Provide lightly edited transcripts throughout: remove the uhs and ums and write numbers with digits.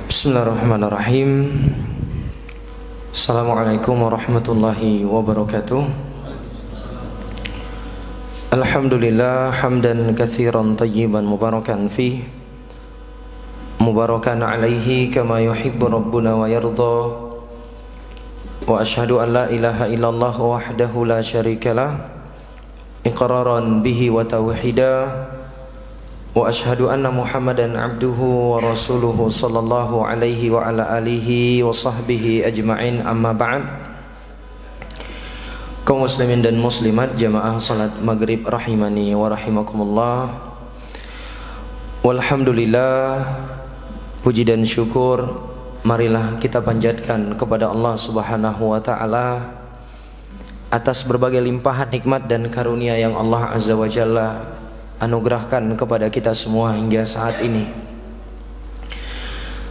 Bismillahirrahmanirrahim. Assalamualaikum warahmatullahi wabarakatuh. Alhamdulillah hamdan katsiran tayyiban mubarakan fih, mubarakan alaihi kama yuhibbu rabbuna wa yarda. Wa ashhadu an la ilaha illallah wahdahu la syarikalah, iqraran bihi wa tauhida. Wa ashhadu anna Muhammadan abduhu wa rasuluhu sallallahu alaihi wa ala alihi wa sahbihi ajma'in, amma ba'd. Kaum muslimin dan muslimat jamaah salat maghrib rahimani wa rahimakumullah. Walhamdulillah, puji dan syukur marilah kita panjatkan kepada Allah Subhanahu wa ta'ala atas berbagai limpahan nikmat dan karunia yang Allah Azza wa Jalla anugerahkan kepada kita semua hingga saat ini.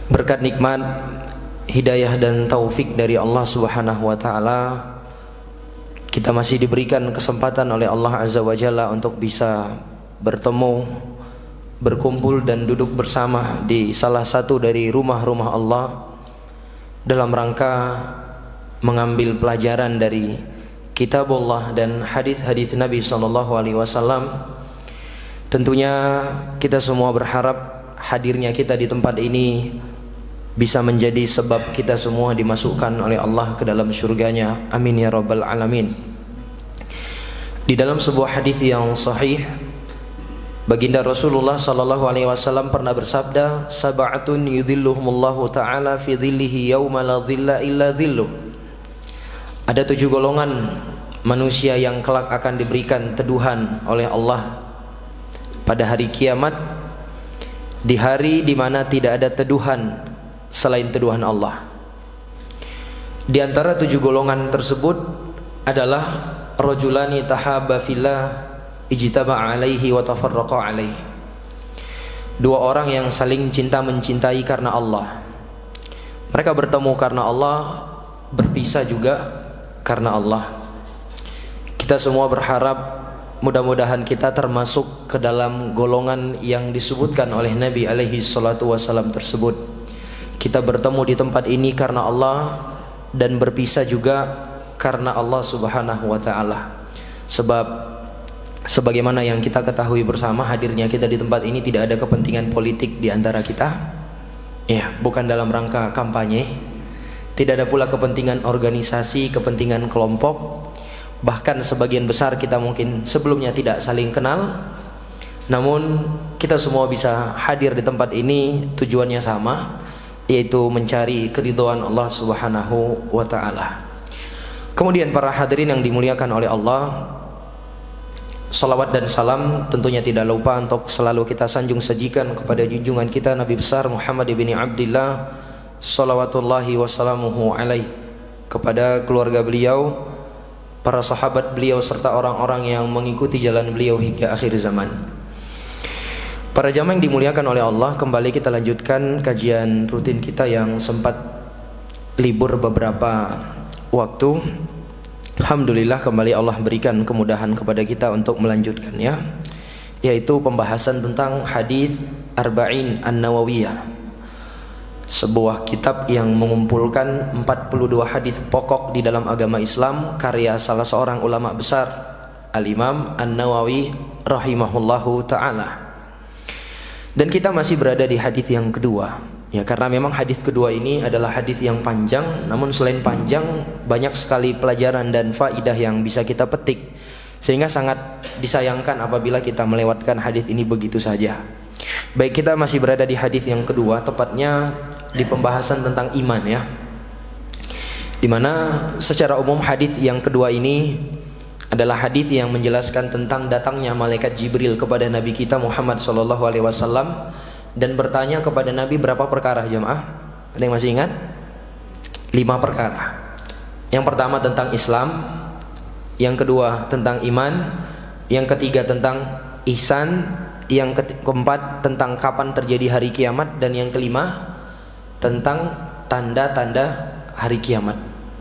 Berkat nikmat, hidayah dan taufik dari Allah Subhanahu wa ta'ala, kita masih diberikan kesempatan oleh Allah Azza wa Jalla untuk bisa bertemu, berkumpul dan duduk bersama di salah satu dari rumah-rumah Allah dalam rangka mengambil pelajaran dari kitabullah dan hadis-hadis Nabi SAW. Tentunya kita semua berharap hadirnya kita di tempat ini bisa menjadi sebab kita semua dimasukkan oleh Allah ke dalam surganya. Amin ya rabbal alamin. Di dalam sebuah hadis yang sahih, baginda Rasulullah SAW pernah bersabda, sab'atun yudhilluhumullahu ta'ala fi dhillihi yawma la dhilla illa dhilluh. Ada 7 golongan manusia yang kelak akan diberikan teduhan oleh Allah pada hari kiamat, di hari di mana tidak ada teduhan selain teduhan Allah. Di antara 7 golongan tersebut adalah rajulani tahabba fillah ijtama'a alaihi wa tafarraqa alaihi. 2 orang yang saling cinta mencintai karena Allah. Mereka bertemu karena Allah, berpisah juga karena Allah. Kita semua berharap mudah-mudahan kita termasuk ke dalam golongan yang disebutkan oleh Nabi alaihi salatu wasallam tersebut. Kita bertemu di tempat ini karena Allah dan berpisah juga karena Allah Subhanahu wa ta'ala. Sebab sebagaimana yang kita ketahui bersama, hadirnya kita di tempat ini tidak ada kepentingan politik di antara kita. Ya, bukan dalam rangka kampanye. Tidak ada pula kepentingan organisasi, kepentingan kelompok. Bahkan sebagian besar kita mungkin sebelumnya tidak saling kenal, namun kita semua bisa hadir di tempat ini tujuannya sama, yaitu mencari keridhaan Allah Subhanahu wa ta'ala. Kemudian para hadirin yang dimuliakan oleh Allah, salawat dan salam tentunya tidak lupa untuk selalu kita sanjung sajikan kepada junjungan kita Nabi besar Muhammad ibn Abdillah salawatullahi wassalamuhu alaih, kepada keluarga beliau, para sahabat beliau serta orang-orang yang mengikuti jalan beliau hingga akhir zaman. Para jamaah yang dimuliakan oleh Allah, kembali kita lanjutkan kajian rutin kita yang sempat libur beberapa waktu. Alhamdulillah kembali Allah berikan kemudahan kepada kita untuk melanjutkannya, yaitu pembahasan tentang hadis Arba'in An-Nawawiyah, sebuah kitab yang mengumpulkan 42 hadis pokok di dalam agama Islam, karya salah seorang ulama besar, Al-Imam An-Nawawi rahimahullahu ta'ala. Dan kita masih berada di hadis yang kedua, ya, karena memang hadis kedua ini adalah hadis yang panjang, namun selain panjang banyak sekali pelajaran dan faidah yang bisa kita petik, sehingga sangat disayangkan apabila kita melewatkan hadis ini begitu saja. Baik, kita masih berada di hadis yang kedua, tepatnya di pembahasan tentang iman, ya, dimana secara umum hadis yang kedua ini adalah hadis yang menjelaskan tentang datangnya malaikat Jibril kepada Nabi kita Muhammad SAW dan bertanya kepada Nabi berapa perkara, jemaah? Ada yang masih ingat? 5 perkara. Yang pertama tentang Islam, yang kedua tentang iman, yang ketiga tentang ihsan, yang keempat tentang kapan terjadi hari kiamat, dan yang kelima tentang tanda-tanda hari kiamat.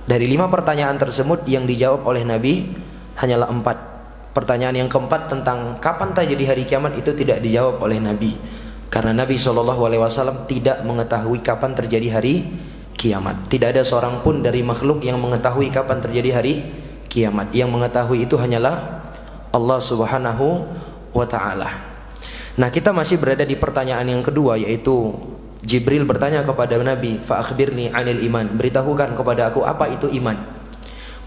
Dari 5 pertanyaan tersebut yang dijawab oleh Nabi hanyalah 4. Pertanyaan yang keempat tentang kapan terjadi hari kiamat itu tidak dijawab oleh Nabi. Karena Nabi SAW tidak mengetahui kapan terjadi hari kiamat. Tidak ada seorang pun dari makhluk yang mengetahui kapan terjadi hari kiamat. Yang mengetahui itu hanyalah Allah Subhanahu wa ta'ala. Nah, kita masih berada di pertanyaan yang kedua, yaitu Jibril bertanya kepada Nabi, fa akhbirni 'anil iman, beritahukan kepada aku apa itu iman.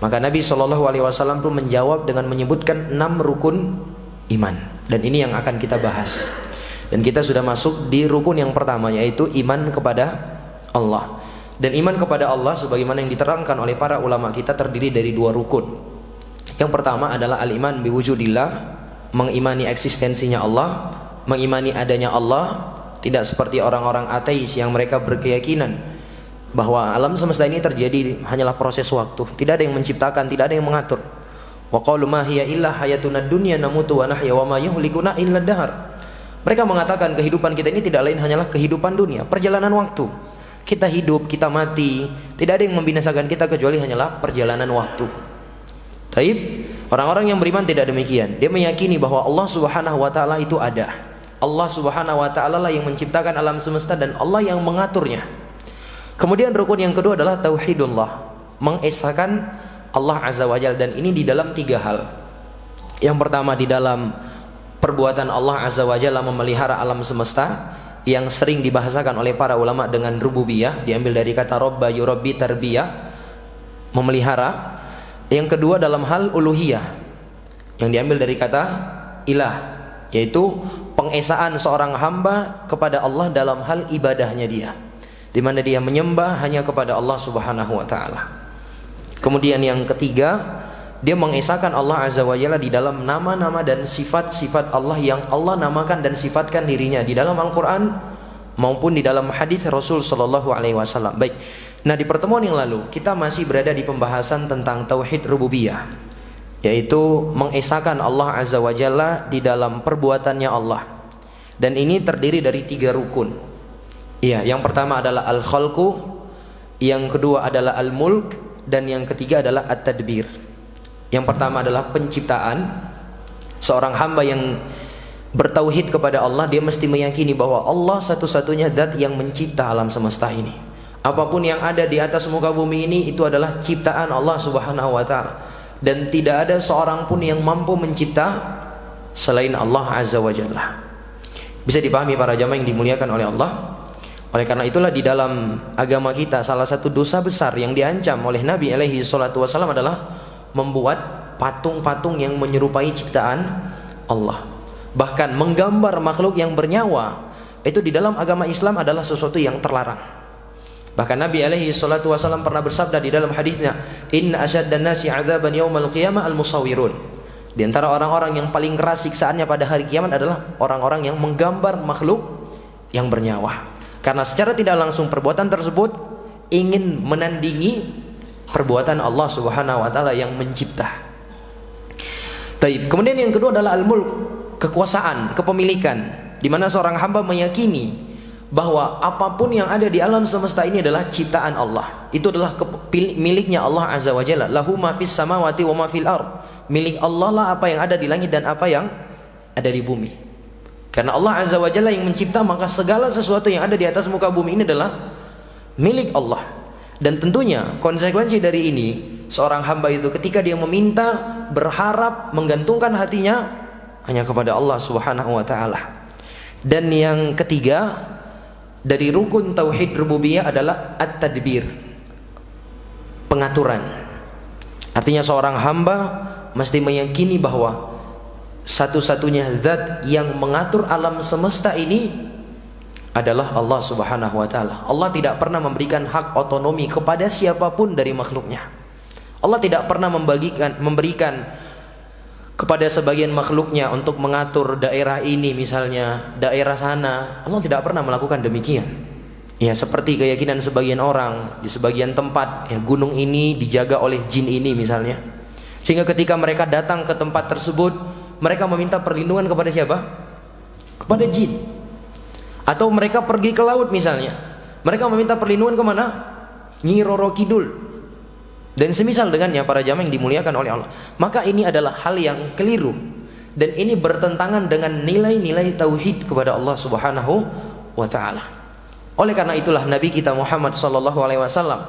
Maka Nabi SAW pun menjawab dengan menyebutkan 6 rukun iman. Dan ini yang akan kita bahas. Dan kita sudah masuk di rukun yang pertama, yaitu iman kepada Allah. Dan iman kepada Allah sebagaimana yang diterangkan oleh para ulama kita terdiri dari 2 rukun. Yang pertama adalah al-iman biwujudillah, mengimani eksistensinya Allah, mengimani adanya Allah. Tidak seperti orang-orang ateis yang mereka berkeyakinan bahwa alam semesta ini terjadi hanyalah proses waktu. Tidak ada yang menciptakan, tidak ada yang mengatur. Wa qalu ma hiya illa hayatuna dunya namutu wa nahya wa ma yuhlikuna illa dahar. Mereka mengatakan kehidupan kita ini tidak lain hanyalah kehidupan dunia, perjalanan waktu. Kita hidup, kita mati, tidak ada yang membinasakan kita kecuali hanyalah perjalanan waktu. Taib, orang-orang yang beriman tidak demikian. Dia meyakini bahwa Allah Subhanahu wa ta'ala itu ada. Allah Subhanahu wa ta'ala lah yang menciptakan alam semesta dan Allah yang mengaturnya. Kemudian rukun yang kedua adalah tauhidullah, mengesahkan Allah Azza wa Jalla, dan ini di dalam 3 hal. Yang pertama di dalam perbuatan Allah Azza wa Jalla memelihara alam semesta, yang sering dibahasakan oleh para ulama dengan rububiyah, diambil dari kata robba yurabbi tarbiyah, memelihara. Yang kedua dalam hal uluhiyah, yang diambil dari kata ilah, yaitu pengesaan seorang hamba kepada Allah dalam hal ibadahnya dia, di mana dia menyembah hanya kepada Allah Subhanahu wa ta'ala. Kemudian yang ketiga, dia mengesahkan Allah Azza wa Jalla di dalam nama-nama dan sifat-sifat Allah yang Allah namakan dan sifatkan dirinya di dalam Al-Quran maupun di dalam hadis Rasul Sallallahu Alaihi Wasallam. Baik, nah di pertemuan yang lalu kita masih berada di pembahasan tentang tauhid rububiyah, yaitu mengesahkan Allah Azza wa Jalla di dalam perbuatannya Allah. Dan ini terdiri dari 3 rukun. Iya, yang pertama adalah al-khalqu, yang kedua adalah al-mulk, dan yang ketiga adalah at-tadbir. Yang pertama adalah penciptaan. Seorang hamba yang bertauhid kepada Allah, dia mesti meyakini bahwa Allah satu-satunya zat yang mencipta alam semesta ini. Apapun yang ada di atas muka bumi ini itu adalah ciptaan Allah Subhanahu wa ta'ala, dan tidak ada seorang pun yang mampu mencipta selain Allah Azza wa Jalla. Bisa dipahami para jamaah yang dimuliakan oleh Allah. Oleh karena itulah di dalam agama kita salah satu dosa besar yang diancam oleh Nabi alaihi salatu wasallam adalah membuat patung-patung yang menyerupai ciptaan Allah. Bahkan menggambar makhluk yang bernyawa itu di dalam agama Islam adalah sesuatu yang terlarang. Bahkan Nabi alaihi salatu wasallam pernah bersabda di dalam hadisnya, inna asyaddan nasi 'adzaban yaumal qiyamah al-musawwirun. Di antara orang-orang yang paling keras siksaannya pada hari kiamat adalah orang-orang yang menggambar makhluk yang bernyawa. Karena secara tidak langsung perbuatan tersebut ingin menandingi perbuatan Allah Subhanahu wa ta'ala yang mencipta. Taib. Kemudian yang kedua adalah al-mulk, kekuasaan, kepemilikan, di mana seorang hamba meyakini bahwa apapun yang ada di alam semesta ini adalah ciptaan Allah. Itu adalah miliknya Allah Azza wa Jalla. Lahu ma fis samawati wa ma fil ardh. Milik Allah lah apa yang ada di langit dan apa yang ada di bumi. Karena Allah Azza wa Jalla yang mencipta, maka segala sesuatu yang ada di atas muka bumi ini adalah milik Allah. Dan tentunya konsekuensi dari ini, seorang hamba itu ketika dia meminta, berharap, menggantungkan hatinya hanya kepada Allah Subhanahu wa ta'ala. Dan yang ketiga dari rukun tauhid rububiyah adalah at-tadbir, pengaturan. Artinya seorang hamba mesti meyakini bahwa satu-satunya zat yang mengatur alam semesta ini adalah Allah Subhanahu wa ta'ala. Allah tidak pernah memberikan hak otonomi kepada siapapun dari makhluknya. Allah tidak pernah memberikan kepada sebagian makhluknya untuk mengatur daerah ini, misalnya daerah sana. Allah tidak pernah melakukan demikian. Ya, seperti keyakinan sebagian orang di sebagian tempat, ya, gunung ini dijaga oleh jin ini misalnya. Sehingga ketika mereka datang ke tempat tersebut, mereka meminta perlindungan kepada siapa? Kepada jin. Atau mereka pergi ke laut misalnya, mereka meminta perlindungan kemana? Nyi Roro Kidul dan semisal dengannya, para jamaah yang dimuliakan oleh Allah. Maka ini adalah hal yang keliru, dan ini bertentangan dengan nilai-nilai tauhid kepada Allah Subhanahu wa taala. Oleh karena itulah Nabi kita Muhammad sallallahu alaihi wasallam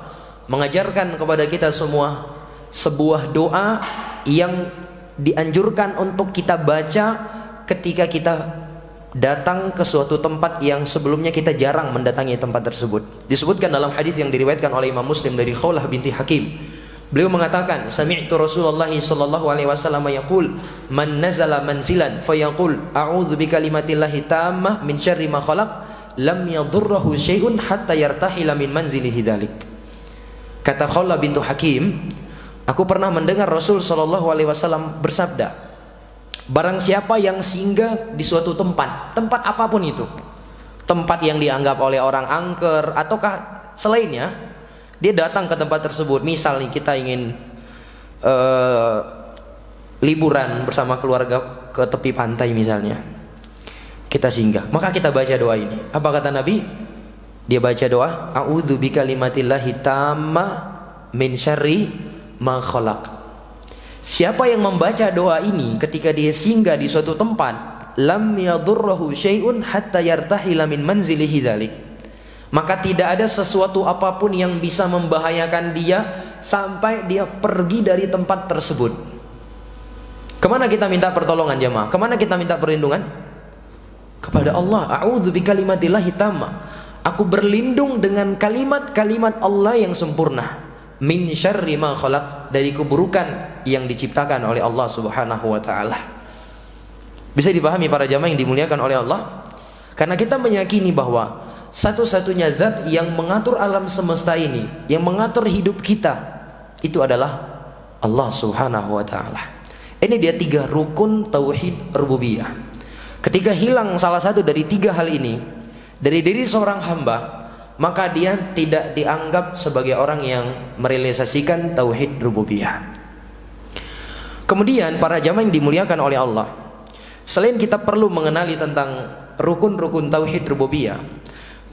mengajarkan kepada kita semua sebuah doa yang dianjurkan untuk kita baca ketika kita datang ke suatu tempat yang sebelumnya kita jarang mendatangi tempat tersebut. Disebutkan dalam hadis yang diriwayatkan oleh Imam Muslim dari Khawlah binti Hakim. Beliau mengatakan, sami'tu Rasulullah sallallahu alaihi wasallam yaqul, man nazala manzilan fayaqul a'udzu bikalimatillahi tammah min syarri ma khalaq, lam yadurruhu syai'un hatta yartahila min manzilihi dzalik. Kata Khawlah bintu Hakim, aku pernah mendengar Rasul sallallahu alaihi wasallam bersabda, barang siapa yang singgah di suatu tempat, tempat apapun itu, tempat yang dianggap oleh orang angker ataukah selainnya, dia datang ke tempat tersebut. Misal nih kita ingin liburan bersama keluarga ke tepi pantai misalnya, kita singgah, maka kita baca doa ini. Apa kata Nabi? Dia baca doa, a'udzu bikalimatillahi tammah min syarri ma khalaq. Siapa yang membaca doa ini ketika dia singgah di suatu tempat, lam yadurruhu syai'un hatta yartahila min manzilihi dzalik, maka tidak ada sesuatu apapun yang bisa membahayakan dia sampai dia pergi dari tempat tersebut. Kemana kita minta pertolongan jemaah? Kemana kita minta perlindungan? Kepada Allah. A'udzu bikalimatillahi tammah. Aku berlindung dengan kalimat-kalimat Allah yang sempurna. Min syarri ma khalaq, dari keburukan yang diciptakan oleh Allah Subhanahu wa taala. Bisa dipahami para jamaah yang dimuliakan oleh Allah? Karena kita meyakini bahwa satu-satunya zat yang mengatur alam semesta ini, yang mengatur hidup kita, itu adalah Allah Subhanahu wa taala. Ini dia 3 rukun tauhid rububiyah. Ketika hilang salah satu dari 3 hal ini dari diri seorang hamba, maka dia tidak dianggap sebagai orang yang merealisasikan tauhid rububiyah. Kemudian para jamaah yang dimuliakan oleh Allah, selain kita perlu mengenali tentang rukun-rukun tauhid rububiyah,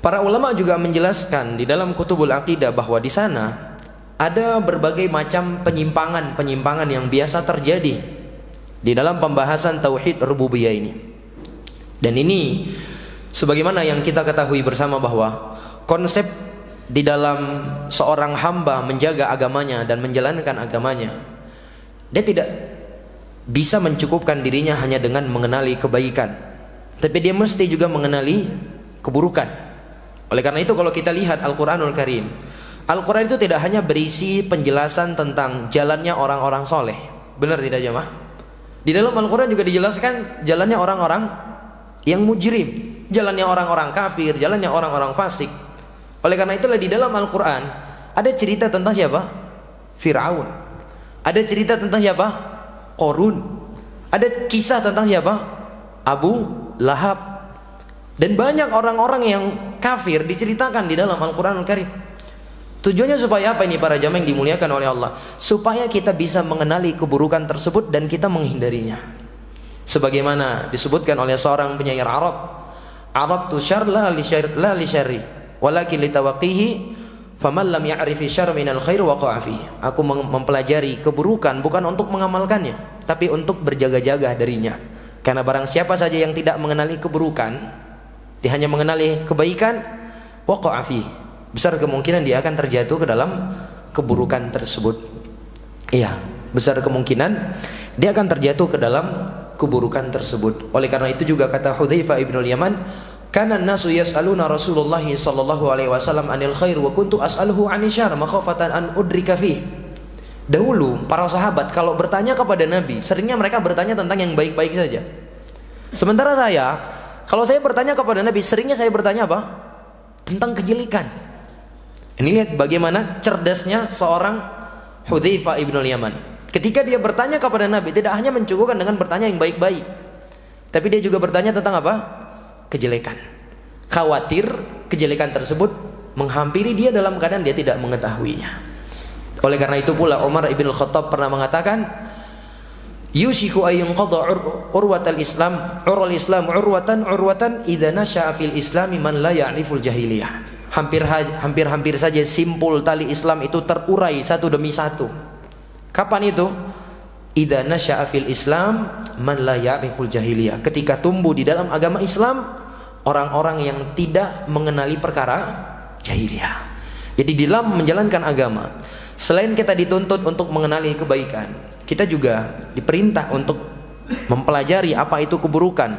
para ulama juga menjelaskan di dalam kutubul aqidah bahwa di sana ada berbagai macam penyimpangan yang biasa terjadi di dalam pembahasan tauhid rububiyah ini. Dan ini sebagaimana yang kita ketahui bersama bahwa konsep di dalam seorang hamba menjaga agamanya dan menjalankan agamanya, dia tidak bisa mencukupkan dirinya hanya dengan mengenali kebaikan, tapi dia mesti juga mengenali keburukan. Oleh karena itu kalau kita lihat Al-Quranul Karim, Al-Quran itu tidak hanya berisi penjelasan tentang jalannya orang-orang soleh. Benar tidak jemaah? Di dalam Al-Quran juga dijelaskan jalannya orang-orang yang mujrim, jalannya orang-orang kafir, jalannya orang-orang fasik. Oleh karena itulah di dalam Al-Quran ada cerita tentang siapa? Fir'aun. Ada cerita tentang siapa? Qarun. Ada kisah tentang siapa? Abu Lahab. Dan banyak orang-orang yang kafir diceritakan di dalam Al-Quranul Karim. Tujuannya supaya apa ini para jamaah yang dimuliakan oleh Allah? Supaya kita bisa mengenali keburukan tersebut dan kita menghindarinya. Sebagaimana disebutkan oleh seorang penyair Arab tu syarr la li syarri walakin litawaqihi faman lam ya'rifi syarr minal khair waqa'a fi. Aku mempelajari keburukan bukan untuk mengamalkannya, tapi untuk berjaga-jaga darinya. Karena barang siapa saja yang tidak mengenali keburukan, dia hanya mengenali kebaikan, waqa'a fi, besar kemungkinan dia akan terjatuh ke dalam keburukan tersebut. Iya, besar kemungkinan dia akan terjatuh ke dalam keburukan tersebut. Oleh karena itu juga kata Hudzaifah ibnul Yaman, kana an-nasu yas'aluna Rasulullah sallallahu alaihi wasallam anil khair wa kuntu as'aluhu 'anil syarr makhafatan an udrika fi. Dahulu para sahabat kalau bertanya kepada Nabi, seringnya mereka bertanya tentang yang baik-baik saja. Sementara kalau saya bertanya kepada Nabi, seringnya saya bertanya apa? Tentang kejelekan. Ini lihat bagaimana cerdasnya seorang Hudzaifah ibnul Yaman. Ketika dia bertanya kepada Nabi, tidak hanya mencukupkan dengan bertanya yang baik-baik, tapi dia juga bertanya tentang apa? Kejelekan. Khawatir kejelekan tersebut menghampiri dia dalam keadaan dia tidak mengetahuinya. Oleh karena itu pula Umar ibn Khattab pernah mengatakan, yushiku ayyun qadha urwatal Islam urwatan idza nasha'a fil Islami man la ya'riful jahiliyah. Hampir saja simpul tali Islam itu terurai satu demi satu. Kapan itu? idza nasya'a fil Islam man la ya'riful jahiliyah. Ketika tumbuh di dalam agama Islam orang-orang yang tidak mengenali perkara jahiliyah. Jadi di dalam menjalankan agama, selain kita dituntut untuk mengenali kebaikan, kita juga diperintah untuk mempelajari apa itu keburukan.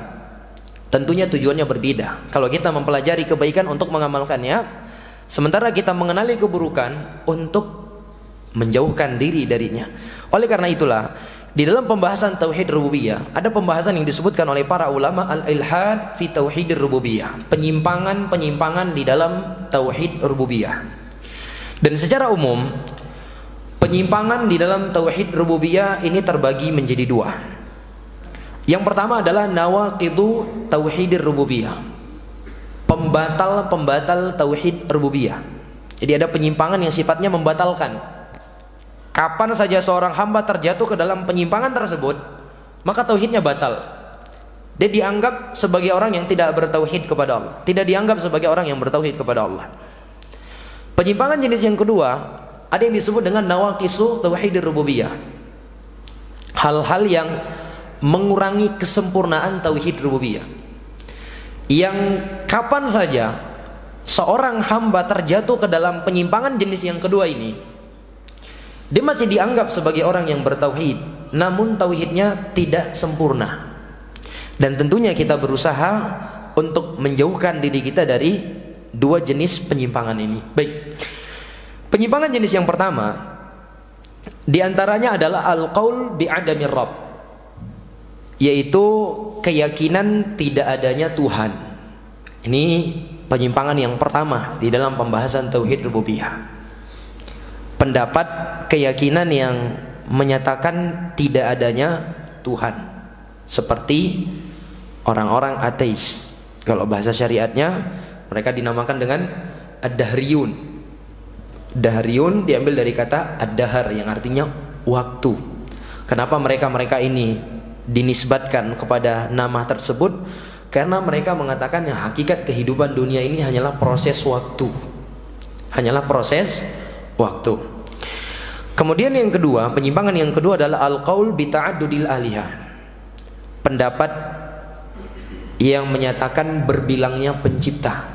Tentunya tujuannya berbeda. Kalau kita mempelajari kebaikan untuk mengamalkannya, sementara kita mengenali keburukan untuk menjauhkan diri darinya. Oleh karena itulah, di dalam pembahasan tauhid rububiyah ada pembahasan yang disebutkan oleh para ulama al-ilhad fi tauhidir rububiyah, penyimpangan-penyimpangan di dalam tauhid rububiyah. Dan secara umum penyimpangan di dalam tauhid rububiyah ini terbagi menjadi dua. Yang pertama adalah nawaqidu tauhidir rububiyah, pembatal-pembatal tauhid rububiyah. Jadi ada penyimpangan yang sifatnya membatalkan. Kapan saja seorang hamba terjatuh ke dalam penyimpangan tersebut, maka tauhidnya batal. Dia dianggap sebagai orang yang tidak bertauhid kepada Allah, tidak dianggap sebagai orang yang bertauhid kepada Allah. Penyimpangan jenis yang kedua ada yang disebut dengan nawaqisu tauhidir rububiyah, hal-hal yang mengurangi kesempurnaan tauhid rububiyah, yang kapan saja seorang hamba terjatuh ke dalam penyimpangan jenis yang kedua ini, dia masih dianggap sebagai orang yang bertauhid, namun tauhidnya tidak sempurna. Dan tentunya kita berusaha untuk menjauhkan diri kita dari dua jenis penyimpangan ini. Baik, penyimpangan jenis yang pertama diantaranya adalah al-qaul bi'adamir rabb, yaitu keyakinan tidak adanya Tuhan. Ini penyimpangan yang pertama di dalam pembahasan tauhid rububiyah. Pendapat keyakinan yang menyatakan tidak adanya Tuhan, seperti orang-orang ateis. Kalau bahasa syariatnya mereka dinamakan dengan ad-dahriyun. Dahriyun diambil dari kata ad-dahar yang artinya waktu. Kenapa mereka ini dinisbatkan kepada nama tersebut? Karena mereka mengatakan yang hakikat kehidupan dunia ini hanyalah proses waktu, hanyalah proses waktu. Kemudian yang kedua, penyimpangan yang kedua adalah al-qaul bi ta'addudil alihah, pendapat yang menyatakan berbilangnya pencipta.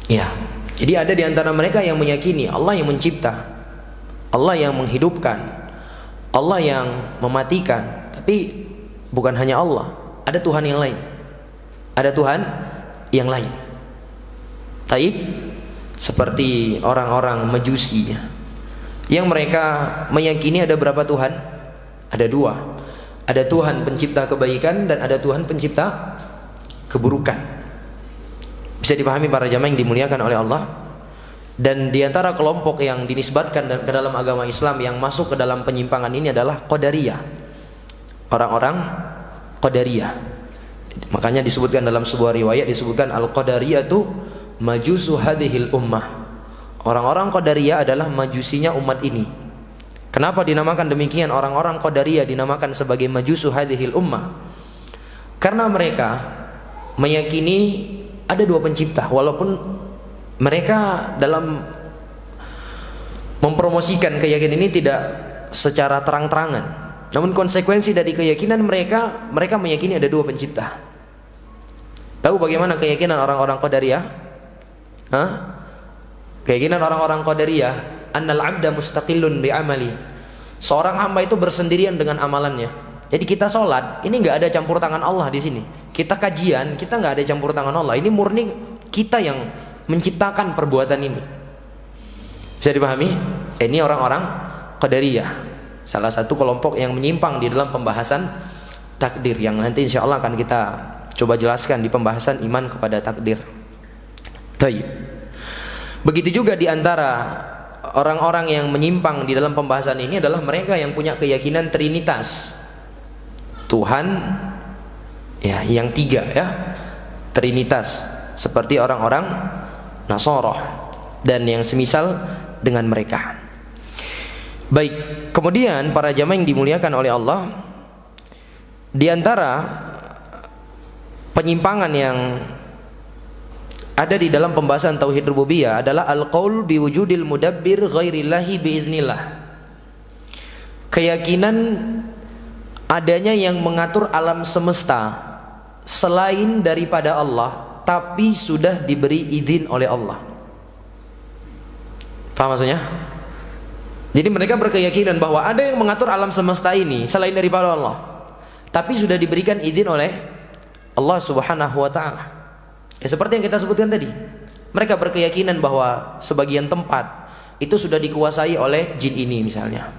Ya, jadi ada di antara mereka yang meyakini Allah yang mencipta, Allah yang menghidupkan, Allah yang mematikan. Tapi bukan hanya Allah, ada Tuhan yang lain, ada Tuhan yang lain. Taib, seperti orang-orang Majusi yang mereka meyakini ada berapa Tuhan? Ada dua. Ada Tuhan pencipta kebaikan dan ada Tuhan pencipta keburukan. Bisa dipahami para jamaah yang dimuliakan oleh Allah. Dan di antara kelompok yang dinisbatkan ke dalam agama Islam yang masuk ke dalam penyimpangan ini adalah Qadariyah, orang-orang Qadariyah. Makanya disebutkan dalam sebuah riwayat, disebutkan al-Qadariyah itu majusu hadhil ummah. Orang-orang Qadariyah adalah majusinya umat ini. Kenapa dinamakan demikian? Orang-orang Qadariyah dinamakan sebagai majusu hadhil ummah karena mereka meyakini ada dua pencipta, walaupun mereka dalam mempromosikan keyakinan ini tidak secara terang-terangan. Namun konsekuensi dari keyakinan mereka meyakini ada dua pencipta. Tahu bagaimana keyakinan orang-orang Qadariyah? Keyakinan orang-orang Qadariyah, annal 'abda mustaqillun bi amali. Seorang hamba itu bersendirian dengan amalannya. Jadi kita sholat, ini nggak ada campur tangan Allah di sini. Kita kajian, kita nggak ada campur tangan Allah. Ini murni kita yang menciptakan perbuatan ini. Bisa dipahami? Ini orang-orang Qadariyah, salah satu kelompok yang menyimpang di dalam pembahasan takdir yang nanti insya Allah akan kita coba jelaskan di pembahasan iman kepada takdir. Baik. Begitu juga di antara orang-orang yang menyimpang di dalam pembahasan ini adalah mereka yang punya keyakinan Trinitas. Tuhan ya yang tiga ya, Trinitas, seperti orang-orang Nasara dan yang semisal dengan mereka. Baik, kemudian para jamaah yang dimuliakan oleh Allah, di antara penyimpangan yang ada di dalam pembahasan tauhid rububiyah adalah al-qaul biwujudil mudabbir ghairillahi biiznillah. Keyakinan adanya yang mengatur alam semesta selain daripada Allah, tapi sudah diberi izin oleh Allah. Paham maksudnya? Jadi mereka berkeyakinan bahwa ada yang mengatur alam semesta ini selain daripada Allah, tapi sudah diberikan izin oleh Allah Subhanahu wa ta'ala. Ya, seperti yang kita sebutkan tadi, mereka berkeyakinan bahwa sebagian tempat itu sudah dikuasai oleh jin ini misalnya,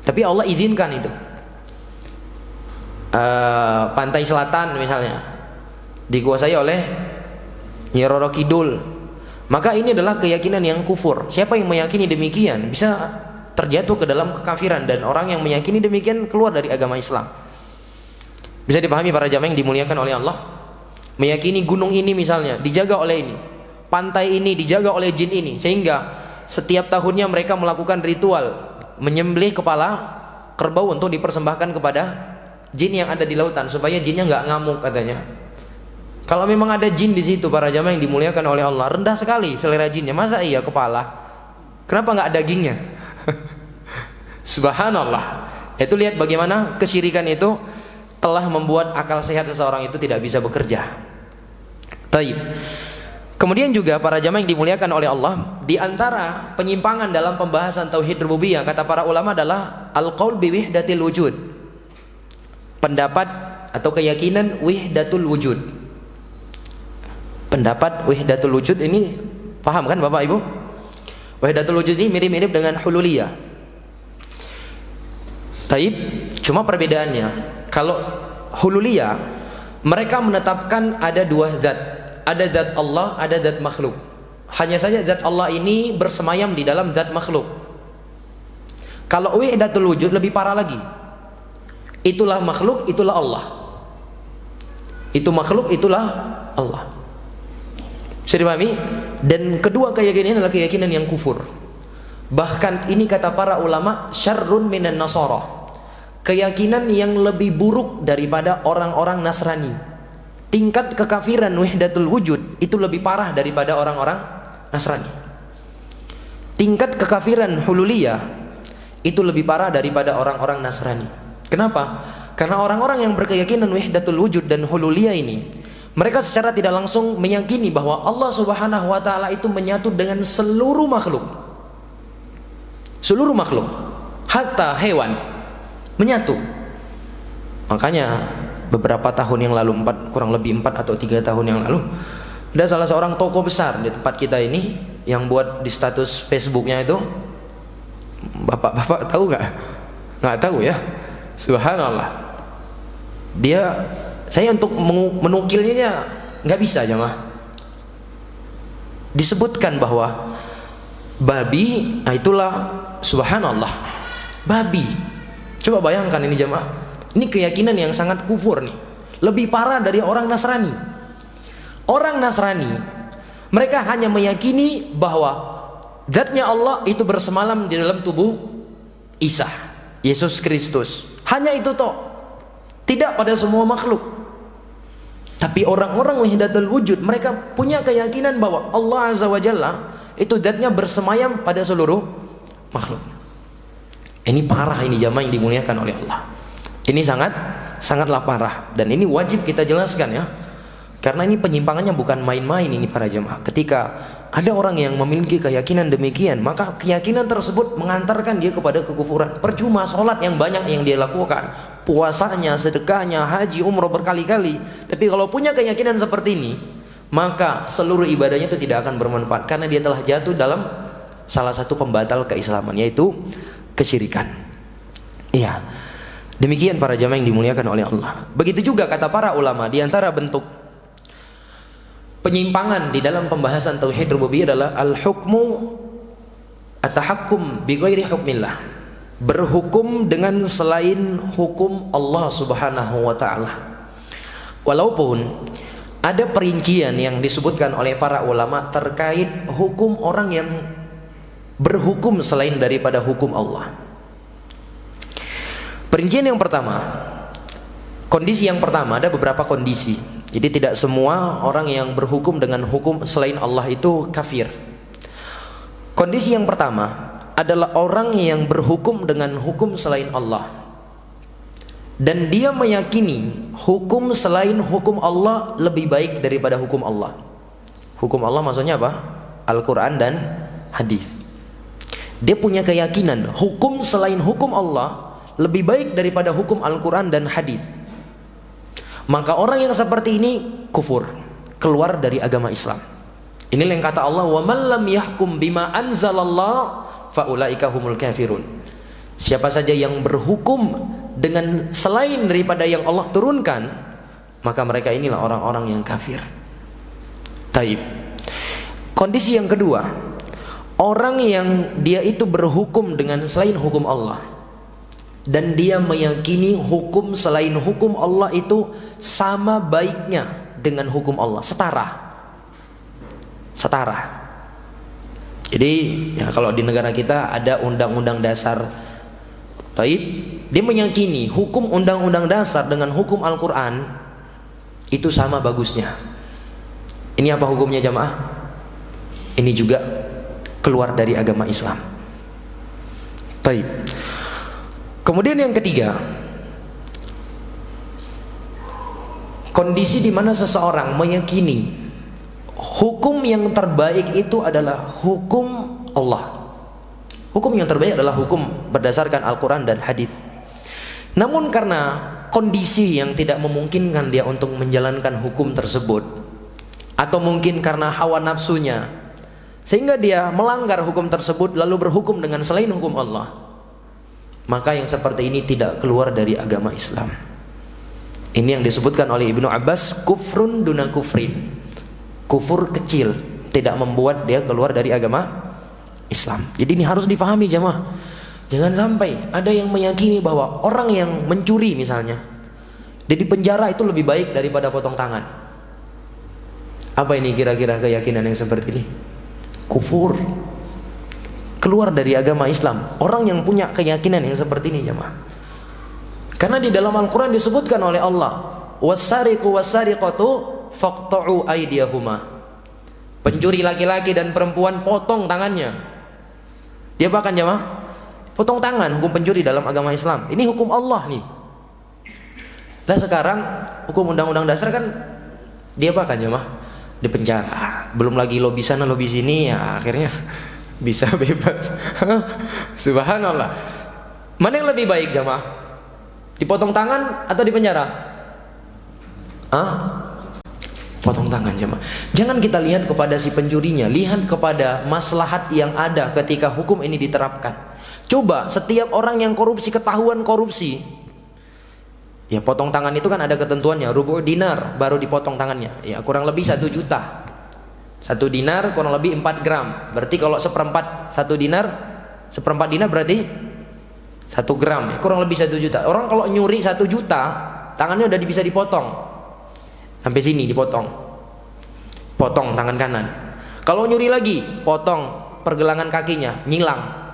tapi Allah izinkan itu. Pantai selatan misalnya dikuasai oleh Nyi Roro Kidul, maka ini adalah keyakinan yang kufur. Siapa yang meyakini demikian bisa terjatuh ke dalam kekafiran, dan orang yang meyakini demikian keluar dari agama Islam. Bisa dipahami para jamaah yang dimuliakan oleh Allah? Meyakini gunung ini misalnya dijaga oleh ini, pantai ini dijaga oleh jin ini, sehingga setiap tahunnya mereka melakukan ritual menyembelih kepala kerbau untuk dipersembahkan kepada jin yang ada di lautan supaya jinnya nggak ngamuk katanya. Kalau memang ada jin di situ para jamaah yang dimuliakan oleh Allah, rendah sekali selera jinnya. Masa iya kepala? Kenapa nggak dagingnya? Subhanallah. Itu lihat bagaimana kesyirikan itu telah membuat akal sehat seseorang itu tidak bisa bekerja. Taib. Kemudian juga para jamaah yang dimuliakan oleh Allah, di antara penyimpangan dalam pembahasan tauhid rububiyah kata para ulama adalah al-qaul bi wahdatil wujud. Pendapat atau keyakinan wahdatul wujud. Pendapat wahdatul wujud ini paham kan Bapak Ibu? Wahdatul wujud ini mirip-mirip dengan hululiyah. Taib, cuma perbedaannya, kalau hululiyah mereka menetapkan ada dua zat, ada zat Allah, ada zat makhluk. Hanya saja zat Allah ini bersemayam di dalam zat makhluk. Kalau wahdatul wujud lebih parah lagi. Itulah makhluk, itulah Allah. Itu makhluk, itulah Allah. Bisa dipahami? Dan kedua keyakinan ini adalah keyakinan yang kufur. Bahkan ini kata para ulama, syarrun minan nasara. Keyakinan yang lebih buruk daripada orang-orang Nasrani. Tingkat kekafiran wahdatul wujud itu lebih parah daripada orang-orang Nasrani. Tingkat kekafiran hululiyah itu lebih parah daripada orang-orang Nasrani. Kenapa? Karena orang-orang yang berkeyakinan wahdatul wujud dan hululiyah ini, mereka secara tidak langsung meyakini bahwa Allah Subhanahu wa ta'ala itu menyatu dengan seluruh makhluk. Seluruh makhluk, hatta hewan menyatu. Makanya beberapa tahun yang lalu, kurang lebih 4 atau 3 tahun yang lalu, ada salah seorang tokoh besar di tempat kita ini yang buat di status Facebooknya itu, bapak-bapak tahu nggak? Nggak tahu ya. Subhanallah. Saya untuk menukilnya nggak bisa jemaah. Disebutkan bahwa babi, itulah subhanallah, babi. Coba bayangkan ini jemaah. Ini keyakinan yang sangat kufur nih. Lebih parah dari orang Nasrani. Orang Nasrani, mereka hanya meyakini bahwa zatnya Allah itu bersemalam di dalam tubuh Isa, Yesus Kristus. Hanya itu toh. Tidak pada semua makhluk. Tapi orang-orang wahdatul wujud, mereka punya keyakinan bahwa Allah Azza wa Jalla itu zatnya bersemayam pada seluruh makhluk. Ini parah, ini jamaah yang dimuliakan oleh Allah. Ini sangatlah parah, dan ini wajib kita jelaskan ya. Karena ini penyimpangannya bukan main-main ini para jemaah. Ketika ada orang yang memiliki keyakinan demikian, maka keyakinan tersebut mengantarkan dia kepada kekufuran. Percuma sholat yang banyak yang dia lakukan, puasanya, sedekahnya, haji, umroh berkali-kali, tapi kalau punya keyakinan seperti ini, maka seluruh ibadahnya itu tidak akan bermanfaat, karena dia telah jatuh dalam salah satu pembatal keislaman, yaitu kesyirikan. Iya, demikian para jamaah yang dimuliakan oleh Allah. Begitu juga kata para ulama, di antara bentuk penyimpangan di dalam pembahasan tauhid rububiyah adalah al-hukmu at-tahakkum bi ghairi hukmillah, berhukum dengan selain hukum Allah Subhanahu wa ta'ala. Walaupun ada perincian yang disebutkan oleh para ulama terkait hukum orang yang berhukum selain daripada hukum Allah. Perincian yang pertama, kondisi yang pertama, ada beberapa kondisi. Jadi tidak semua orang yang berhukum dengan hukum selain Allah itu kafir. Kondisi yang pertama adalah orang yang berhukum dengan hukum selain Allah. dan dia meyakini hukum selain hukum Allah lebih baik daripada hukum Allah. Hukum Allah maksudnya apa? Al-Quran dan hadis. Dia punya keyakinan hukum selain hukum Allah lebih baik daripada hukum Al-Quran dan hadis. Maka orang yang seperti ini kufur, keluar dari agama Islam. Ini yang kata Allah, wa man lam yahkum bima anzalallah faulaika humul kafirun. Siapa saja yang berhukum dengan selain daripada yang Allah turunkan, maka mereka inilah orang-orang yang kafir. Taib. Kondisi yang kedua, orang yang dia itu berhukum dengan selain hukum Allah, dan dia meyakini hukum selain hukum Allah itu sama baiknya dengan hukum Allah, setara. Jadi ya, kalau di negara kita ada undang-undang dasar, taib, dia meyakini hukum undang-undang dasar dengan hukum Al-Quran itu sama bagusnya. Ini apa hukumnya jamaah? Ini juga keluar dari agama Islam. Taib. Kemudian yang ketiga, kondisi di mana seseorang meyakini hukum yang terbaik itu adalah hukum Allah. Hukum yang terbaik adalah hukum berdasarkan Al-Quran dan hadis. Namun karena kondisi yang tidak memungkinkan dia untuk menjalankan hukum tersebut, atau mungkin karena hawa nafsunya, sehingga dia melanggar hukum tersebut lalu berhukum dengan selain hukum Allah, maka yang seperti ini tidak keluar dari agama Islam. Ini yang disebutkan oleh Ibnu Abbas, kufrun duna kufrin. Kufur kecil, tidak membuat dia keluar dari agama Islam. Jadi ini harus difahami jemaah. Jangan sampai ada yang meyakini bahwa orang yang mencuri misalnya, dia di penjara itu lebih baik daripada potong tangan. Apa ini kira-kira keyakinan yang seperti ini? Kufur, keluar dari agama Islam. Orang yang punya keyakinan yang seperti ini jemaah. Karena di dalam Al-Quran disebutkan oleh Allah, wassariqu wassariqatu faqta'u aydiyahuma. Pencuri laki-laki dan perempuan potong tangannya. Dia bahkan jemaah, potong tangan hukum pencuri dalam agama Islam. Ini hukum Allah nih. Lah sekarang hukum undang-undang dasar kan dia bahkan jemaah di penjara. Belum lagi lobi sana lobi sini, ya akhirnya bisa bebas. Subhanallah. Mana yang lebih baik jemaah? Dipotong tangan atau di penjara? Potong tangan jemaah. Jangan kita lihat kepada si pencurinya, lihat kepada maslahat yang ada ketika hukum ini diterapkan. Coba setiap orang yang korupsi, ketahuan korupsi, ya potong tangan itu kan ada ketentuannya, rubu' dinar baru dipotong tangannya. Ya kurang lebih 1 juta. 1 dinar kurang lebih 4 gram. Berarti kalau seperempat 1 dinar, seperempat dinar berarti 1 gram. Ya, kurang lebih 1 juta. Orang kalau nyuri 1 juta, tangannya udah bisa dipotong. Sampai sini dipotong. Potong tangan kanan. Kalau nyuri lagi, potong pergelangan kakinya, nyilang.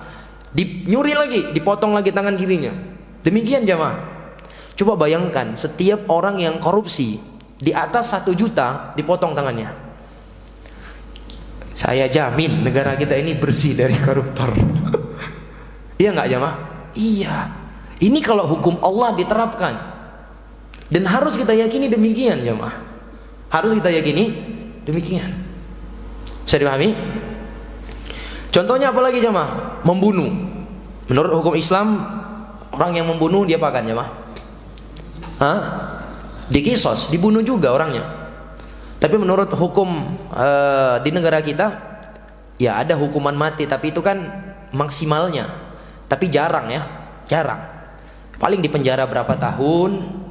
Nyuri lagi, dipotong lagi tangan kirinya. Demikian jamaah. Coba bayangkan setiap orang yang korupsi di atas 1 juta dipotong tangannya. Saya jamin negara kita ini bersih dari koruptor. Iya nggak jamaah? Iya. Ini kalau hukum Allah diterapkan. Dan harus kita yakini demikian jemaah. Harus kita yakini demikian. Bisa dipahami? Contohnya apa lagi jemaah? Membunuh. Menurut hukum Islam, orang yang membunuh dia apa kan jemaah? Dikisos, dibunuh juga orangnya. Tapi menurut hukum di negara kita, ya ada hukuman mati, tapi itu kan maksimalnya. Tapi jarang ya, jarang. Paling di penjara berapa tahun,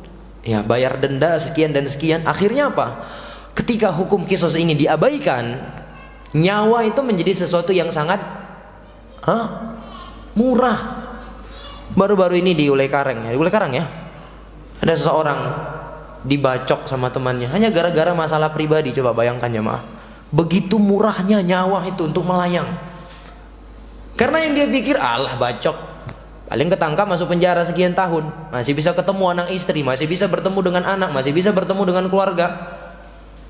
ya bayar denda sekian dan sekian. Akhirnya apa? Ketika hukum kisos ini diabaikan, nyawa itu menjadi sesuatu yang sangat murah. Baru-baru ini di Ulekarang ya, ada seseorang dibacok sama temannya hanya gara-gara masalah pribadi. Coba bayangkan jemaah, begitu murahnya nyawa itu untuk melayang. Karena yang dia pikir, alah bacok, paling ketangkap masuk penjara sekian tahun, masih bisa ketemu anak istri, masih bisa bertemu dengan anak, masih bisa bertemu dengan keluarga.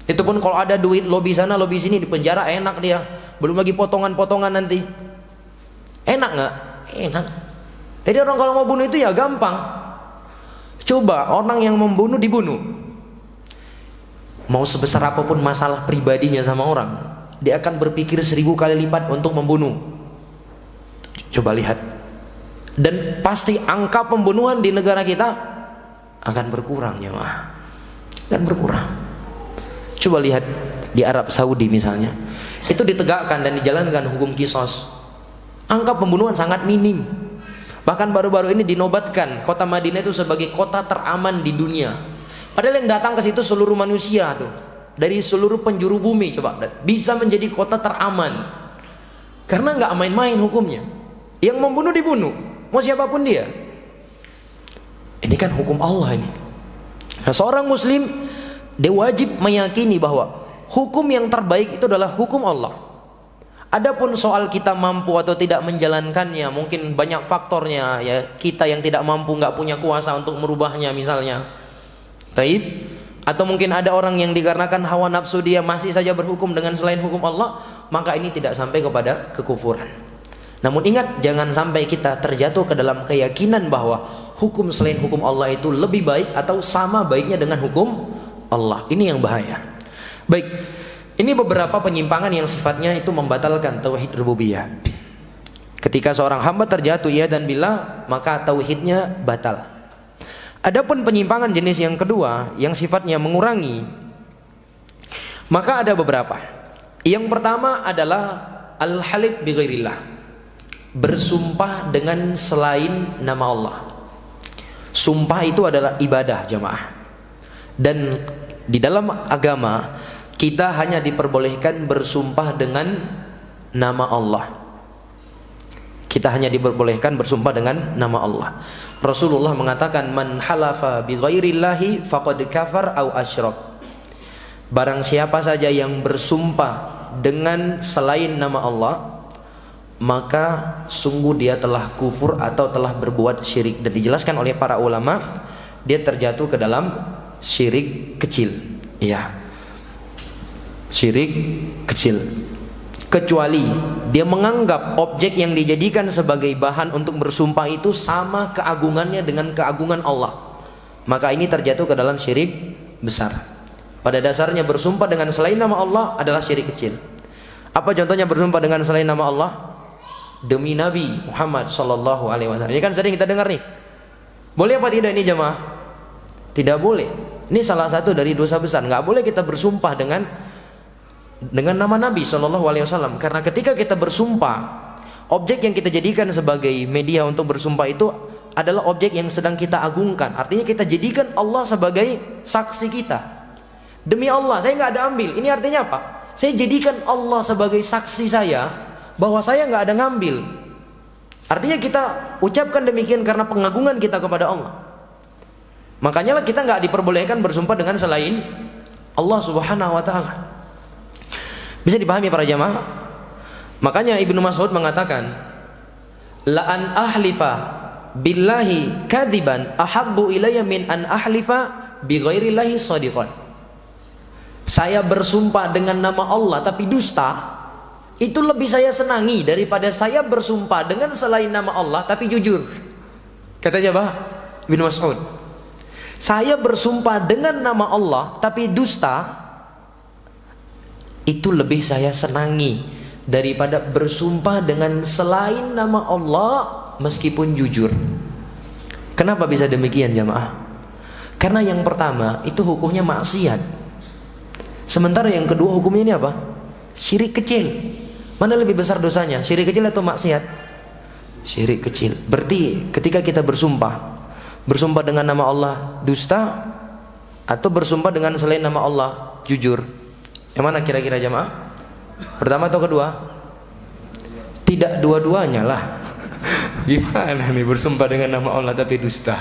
Itu pun kalau ada duit lobi sana lobi sini, di penjara enak dia. Belum lagi potongan-potongan nanti. Enak nggak? Enak. Jadi orang kalau mau bunuh itu ya gampang. Coba orang yang membunuh dibunuh, mau sebesar apapun masalah pribadinya sama orang, dia akan berpikir 1000 kali lipat untuk membunuh. Coba lihat. Dan pasti angka pembunuhan di negara kita akan berkurang, jemaah. Akan berkurang. Coba lihat di Arab Saudi misalnya, itu ditegakkan dan dijalankan hukum qisas. Angka pembunuhan sangat minim. Bahkan baru-baru ini dinobatkan kota Madinah itu sebagai kota teraman di dunia. Padahal yang datang ke situ seluruh manusia tuh, dari seluruh penjuru bumi, coba bisa menjadi kota teraman. Karena nggak main-main hukumnya. Yang membunuh dibunuh, mau siapapun dia. Ini kan hukum Allah ini. Nah, seorang muslim dia wajib meyakini bahwa hukum yang terbaik itu adalah hukum Allah. Adapun soal kita mampu atau tidak menjalankannya, mungkin banyak faktornya ya. Kita yang tidak mampu, nggak punya kuasa untuk merubahnya misalnya. Taib. Atau mungkin ada orang yang dikarenakan hawa nafsu dia masih saja berhukum dengan selain hukum Allah, maka ini tidak sampai kepada kekufuran. Namun ingat, jangan sampai kita terjatuh ke dalam keyakinan bahwa hukum selain hukum Allah itu lebih baik atau sama baiknya dengan hukum Allah. Ini yang bahaya. Baik, ini beberapa penyimpangan yang sifatnya itu membatalkan tauhid rububiyah. Ketika seorang hamba terjatuh ia dan billah, maka tauhidnya batal. Adapun penyimpangan jenis yang kedua yang sifatnya mengurangi, maka ada beberapa. Yang pertama adalah al-halif bi ghairillah, bersumpah dengan selain nama Allah. Sumpah itu adalah ibadah, jemaah. Dan di dalam agama kita hanya diperbolehkan bersumpah dengan nama Allah. Kita hanya diperbolehkan bersumpah dengan nama Allah. Rasulullah mengatakan, man halafa bi ghairillahi faqad kafar au asyrak. Barang siapa saja yang bersumpah dengan selain nama Allah, maka sungguh dia telah kufur atau telah berbuat syirik. Dan dijelaskan oleh para ulama, dia terjatuh ke dalam syirik kecil. Ya, syirik kecil. Kecuali dia menganggap objek yang dijadikan sebagai bahan untuk bersumpah itu sama keagungannya dengan keagungan Allah, maka ini terjatuh ke dalam syirik besar. Pada dasarnya bersumpah dengan selain nama Allah adalah syirik kecil. Apa contohnya bersumpah dengan selain nama Allah? Demi Nabi Muhammad sallallahu alaihi wasallam. Ini kan sering kita dengar nih. Boleh apa tidak ini jemaah? Tidak boleh. Ini salah satu dari dosa besar. Nggak boleh kita bersumpah dengan nama Nabi sallallahu alaihi wasallam. Karena ketika kita bersumpah, objek yang kita jadikan sebagai media untuk bersumpah itu adalah objek yang sedang kita agungkan. Artinya kita jadikan Allah sebagai saksi kita. Demi Allah, saya nggak ada ambil. Ini artinya apa? Saya jadikan Allah sebagai saksi saya bahwa saya nggak ada ngambil. Artinya kita ucapkan demikian karena pengagungan kita kepada Allah. Makanya lah kita nggak diperbolehkan bersumpah dengan selain Allah Subhanahu wa taala. Bisa dipahami para jamaah? Makanya Ibnu Mas'ud mengatakan, la an ahlifa billahi kadziban ahabbu ilayya min an ahlifa bi ghairillahi shadiqan. Saya bersumpah dengan nama Allah tapi dusta, itu lebih saya senangi daripada saya bersumpah dengan selain nama Allah tapi jujur. Kata siapa? Ibnu Mas'ud. Saya bersumpah dengan nama Allah tapi dusta, itu lebih saya senangi daripada bersumpah dengan selain nama Allah meskipun jujur. Kenapa bisa demikian jamaah? Karena yang pertama itu hukumnya maksiat, sementara yang kedua hukumnya ini apa? Syirik kecil. Mana lebih besar dosanya? Syirik kecil atau maksiat? Syirik kecil. Berarti ketika kita bersumpah dengan nama Allah dusta atau bersumpah dengan selain nama Allah jujur, yang mana kira-kira jamaah? Pertama atau kedua? Tidak dua-duanya lah. Gimana nih bersumpah dengan nama Allah tapi dusta?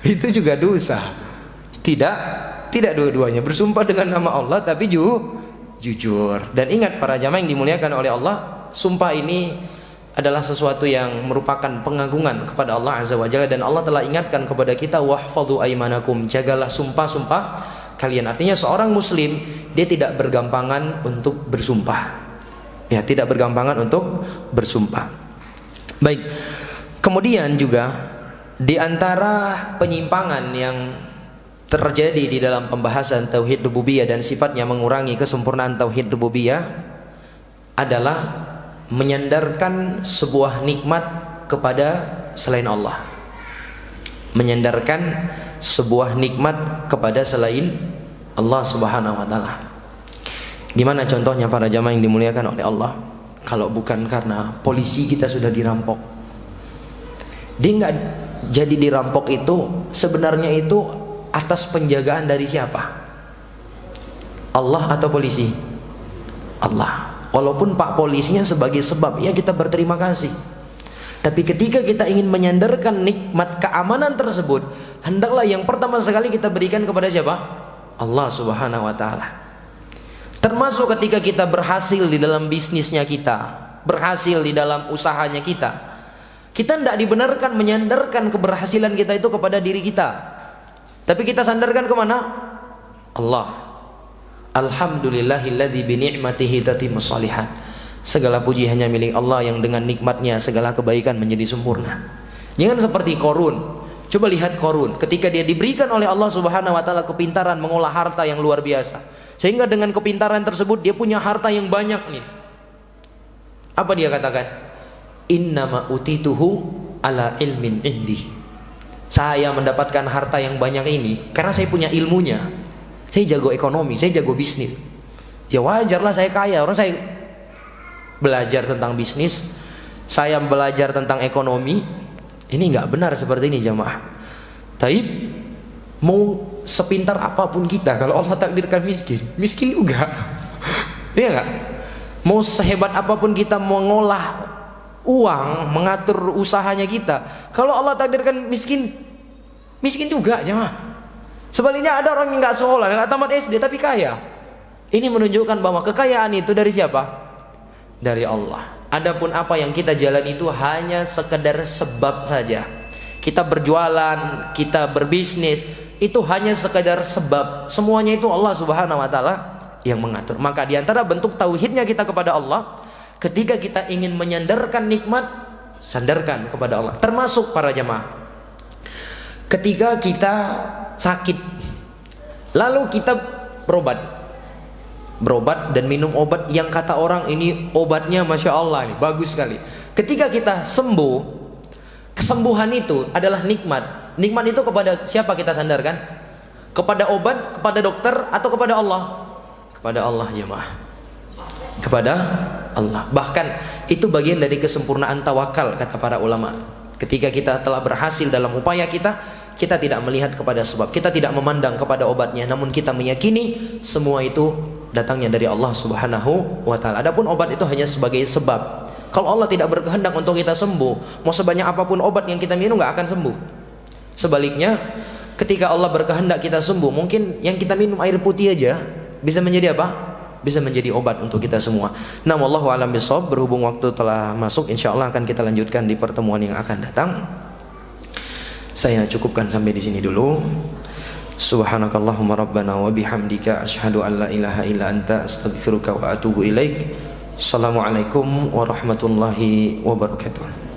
Itu juga dosa. Tidak dua-duanya. Bersumpah dengan nama Allah tapi jujur. Dan ingat para jamaah yang dimuliakan oleh Allah, sumpah ini adalah sesuatu yang merupakan pengagungan kepada Allah Azza wa Jalla. Dan Allah telah ingatkan kepada kita, wahfadhu aimanakum, jagalah sumpah-sumpah kalian. Artinya seorang muslim dia tidak bergampangan untuk bersumpah. Ya, tidak bergampangan untuk bersumpah. Baik. Kemudian juga Di antara penyimpangan yang terjadi di dalam pembahasan tauhid rububiyah dan sifatnya mengurangi kesempurnaan tauhid rububiyah adalah menyandarkan sebuah nikmat kepada selain Allah. Menyandarkan sebuah nikmat kepada selain Allah Subhanahu wa taala. Gimana contohnya para jamaah yang dimuliakan oleh Allah? Kalau bukan karena polisi kita sudah dirampok. Dia nggak jadi dirampok itu sebenarnya itu atas penjagaan dari siapa? Allah atau polisi? Allah. Walaupun pak polisinya sebagai sebab, ya kita berterima kasih. Tapi ketika kita ingin menyandarkan nikmat keamanan tersebut, hendaklah yang pertama sekali kita berikan kepada siapa? Allah Subhanahu wa taala. Termasuk ketika kita berhasil di dalam bisnisnya kita, berhasil di dalam usahanya kita, kita tidak dibenarkan menyandarkan keberhasilan kita itu kepada diri kita, tapi kita sandarkan kemana? Allah. Alhamdulillahilladzi bi ni'matihi tatimmus shalihat. Segala puji hanya milik Allah yang dengan nikmatnya segala kebaikan menjadi sempurna. Jangan seperti Qarun. Coba lihat Qarun, ketika dia diberikan oleh Allah Subhanahu wa taala kepintaran mengolah harta yang luar biasa, sehingga dengan kepintaran tersebut dia punya harta yang banyak nih. Apa dia katakan? Innama utituhu ala ilmin indi. Saya mendapatkan harta yang banyak ini karena saya punya ilmunya. Saya jago ekonomi, saya jago bisnis. Ya wajarlah saya kaya. Orang saya belajar tentang bisnis, saya belajar tentang ekonomi. Ini nggak benar seperti ini jamaah. Taib, mau sepintar apapun kita, kalau Allah takdirkan miskin, miskin juga. Iya nggak? Mau sehebat apapun kita mengolah uang, mengatur usahanya kita, kalau Allah takdirkan miskin, miskin juga jemaah. Sebaliknya ada orang yang nggak sekolah, nggak tamat SD tapi kaya. Ini menunjukkan bahwa kekayaan itu dari siapa? Dari Allah. Adapun apa yang kita jalani itu hanya sekedar sebab saja. Kita berjualan, kita berbisnis, itu hanya sekedar sebab. Semuanya itu Allah Subhanahu wa taala yang mengatur. Maka di antara bentuk tauhidnya kita kepada Allah, ketika kita ingin menyandarkan nikmat, sandarkan kepada Allah. Termasuk para jemaah, ketika kita sakit, lalu kita berobat dan minum obat yang kata orang ini obatnya Masya Allah nih, bagus sekali. Ketika kita sembuh, kesembuhan itu adalah nikmat. Nikmat itu kepada siapa kita sandarkan? Kepada obat, kepada dokter, atau kepada Allah? Kepada Allah jemaah. Kepada Allah. Bahkan itu bagian dari kesempurnaan tawakal kata para ulama. Ketika kita telah berhasil dalam upaya kita, kita tidak melihat kepada sebab, kita tidak memandang kepada obatnya, namun kita meyakini semua itu datangnya dari Allah Subhanahu wa taala. Adapun obat itu hanya sebagai sebab. Kalau Allah tidak berkehendak untuk kita sembuh, mau sebanyak apapun obat yang kita minum nggak akan sembuh. Sebaliknya, ketika Allah berkehendak kita sembuh, mungkin yang kita minum air putih aja bisa menjadi apa? Bisa menjadi obat untuk kita semua. Nah, wallahu a'lam bishawab. Berhubung waktu telah masuk, insyaallah akan kita lanjutkan di pertemuan yang akan datang. Saya cukupkan sampai di sini dulu. Subhanakallahumma rabbana wa bihamdika asyhadu an la ilaha illa anta astaghfiruka wa atubu ilaik. Assalamualaikum warahmatullahi wabarakatuh.